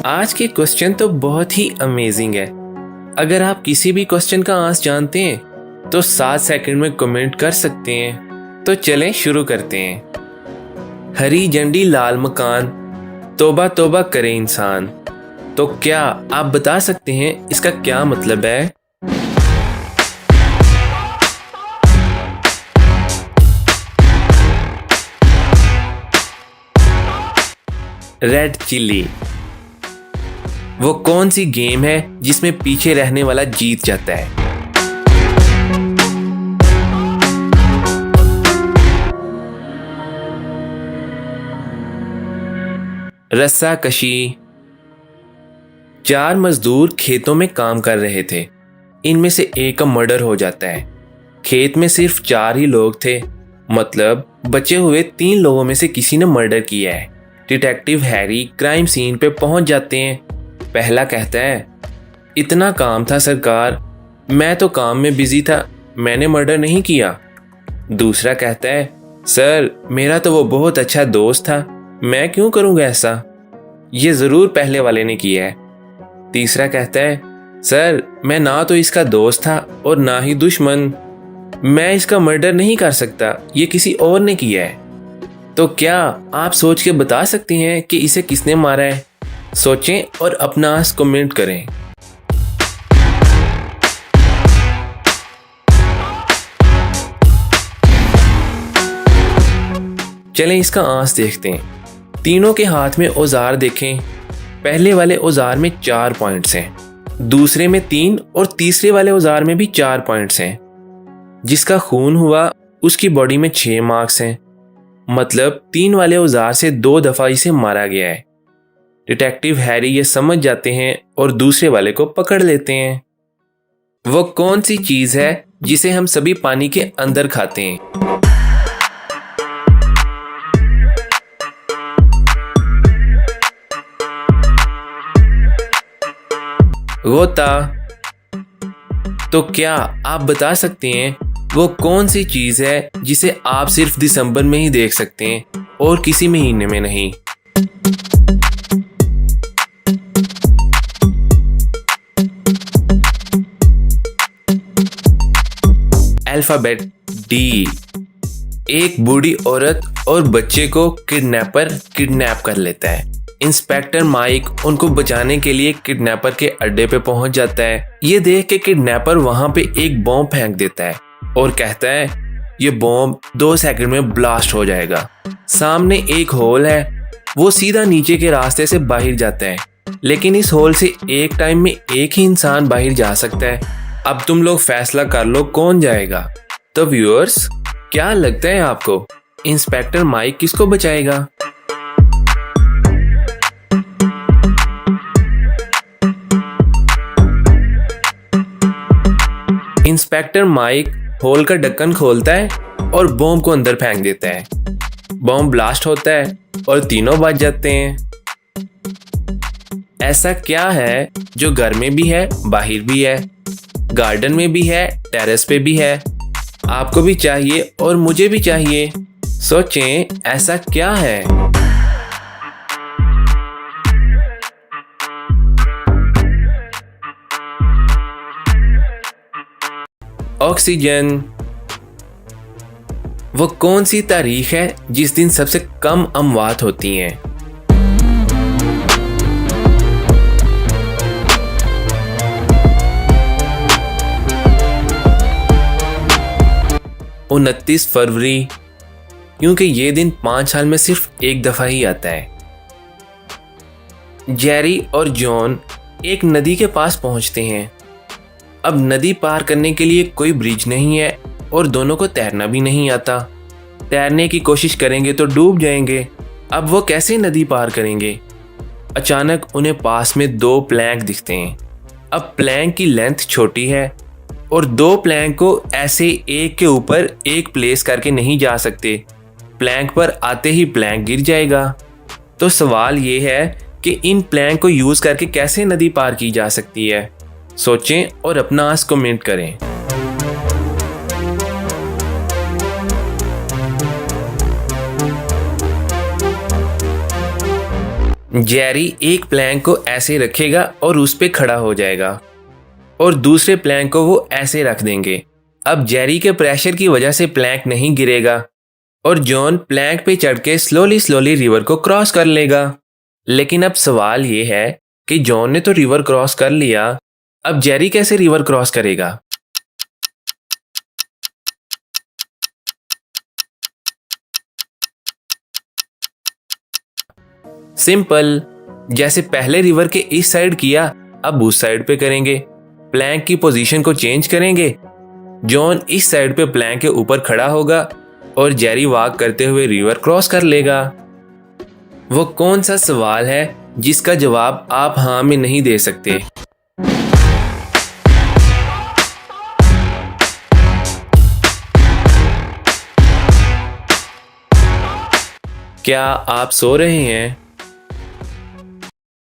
आज के क्वेश्चन तो बहुत ही अमेजिंग है। अगर आप किसी भी क्वेश्चन का आंसर जानते हैं तो 7 सेकंड में कमेंट कर सकते हैं। तो चलें शुरू करते हैं। हरी झंडी लाल मकान, तौबा तौबा करे इंसान। तो क्या आप बता सकते हैं इसका क्या मतलब है? Red chilli. वो कौन सी गेम है जिसमें पीछे रहने वाला जीत जाता है? रस्सा कशी। 4 मजदूर खेतों में काम कर रहे थे। इनमें से एक का मर्डर हो जाता है। खेत में सिर्फ 4 ही लोग थे, मतलब बचे हुए 3 लोगों में से किसी ने मर्डर किया है। डिटेक्टिव हैरी क्राइम सीन पे पहुंच जाते हैं। पहला कहता है, इतना काम था सरकार, मैं तो काम में बिजी था, मैंने मर्डर नहीं किया। दूसरा कहता है, सर मेरा तो वो बहुत अच्छा दोस्त था, मैं क्यों करूंगा ऐसा, ये जरूर पहले वाले ने किया है। तीसरा कहता है, सर मैं ना तो इसका दोस्त था और ना ही दुश्मन, मैं इसका मर्डर नहीं कर सकता, ये किसी और ने किया है। तो क्या आप सोच के बता सकते हैं कि इसे किसने मारा है? सोचें और अपना आंसर कमेंट करें। चलें इसका आंसर देखते हैं। तीनों के हाथ में औजार देखें। पहले वाले औजार में 4 पॉइंट्स हैं, दूसरे में 3 और तीसरे वाले औजार में भी 4 पॉइंट्स हैं। जिसका खून हुआ उसकी बॉडी में 6 मार्क्स हैं, मतलब 3 वाले औजार से 2 दफा इसे मारा गया है। डिटेक्टिव हैरी ये समझ जाते हैं और दूसरे वाले को पकड़ लेते हैं। वो कौन सी चीज है जिसे हम सभी पानी के अंदर खाते हैं? गोता। तो क्या आप बता सकते हैं वो कौन सी चीज है जिसे आप सिर्फ दिसंबर में ही देख सकते हैं और किसी महीने में नहीं? Alphabet D. एक बूढ़ी औरत और बच्चे को किडनैपर किडनैप कर लेता है। इंस्पेक्टर माइक उनको बचाने के लिए किडनैपर के अड्डे पे पहुंच जाता है। ये देख के किडनैपर वहां पे एक बॉम्ब फेंक देता है और कहता है ये बॉम्ब 2 सेकंड में ब्लास्ट हो जाएगा। सामने एक होल है, वो सीधा नीचे के रास्ते से बाहर जाता है, लेकिन इस होल से एक टाइम में एक ही इंसान बाहर जा सकता है। अब तुम लोग फैसला कर लो कौन जाएगा। तो व्यूअर्स, क्या लगता है आपको, इंस्पेक्टर माइक किसको बचाएगा? इंस्पेक्टर माइक होल का ढक्कन खोलता है और बॉम्ब को अंदर फेंक देता है। बॉम्ब ब्लास्ट होता है और तीनों बच जाते हैं। ऐसा क्या है जो घर में भी है, बाहर भी है, गार्डन में भी है, टेरेस पे भी है? आपको भी चाहिए और मुझे भी चाहिए। सोचें ऐसा क्या है? ऑक्सीजन। वो कौन सी तारीख है जिस दिन सबसे कम अमवात होती हैं? वो 29 फरवरी, क्योंकि ये दिन 5 साल में सिर्फ एक दफा ही आता है। जेरी और जॉन एक नदी के पास पहुंचते हैं। अब नदी पार करने के लिए कोई ब्रिज नहीं है और दोनों को तैरना भी नहीं आता। तैरने की कोशिश करेंगे तो डूब जाएंगे। अब वो कैसे नदी पार करेंगे? अचानक उन्हें पास में 2 प्लैंक दिखते हैं। अब प्लैंक की लेंथ छोटी है और 2 प्लैंक को ऐसे एक के ऊपर एक प्लेस करके नहीं जा सकते। प्लैंक पर आते ही प्लैंक गिर जाएगा। तो सवाल ये है कि इन प्लैंक को यूज करके कैसे नदी पार की जा सकती है? सोचें और अपना आंसर कमेंट करें। जेरी एक प्लैंक को ऐसे रखेगा और उस पे खड़ा हो जाएगा और दूसरे प्लैंक को वो ऐसे रख देंगे। अब जेरी के प्रेशर की वजह से प्लैंक नहीं गिरेगा और जॉन प्लैंक पे चढ़ के स्लोली स्लोली रिवर को क्रॉस कर लेगा। लेकिन अब सवाल ये है कि जॉन ने तो रिवर क्रॉस कर लिया, अब जेरी कैसे रिवर क्रॉस करेगा? सिंपल, जैसे पहले रिवर के इस साइड किया अब उस साइड पे करेंगे। प्लैंक की पोजीशन को चेंज करेंगे। जॉन इस साइड पे प्लैंक के ऊपर खड़ा होगा और जेरी वॉक करते हुए रिवर क्रॉस कर लेगा। वो कौन सा सवाल है जिसका जवाब आप हाँ में नहीं दे सकते? क्या आप सो रहे हैं?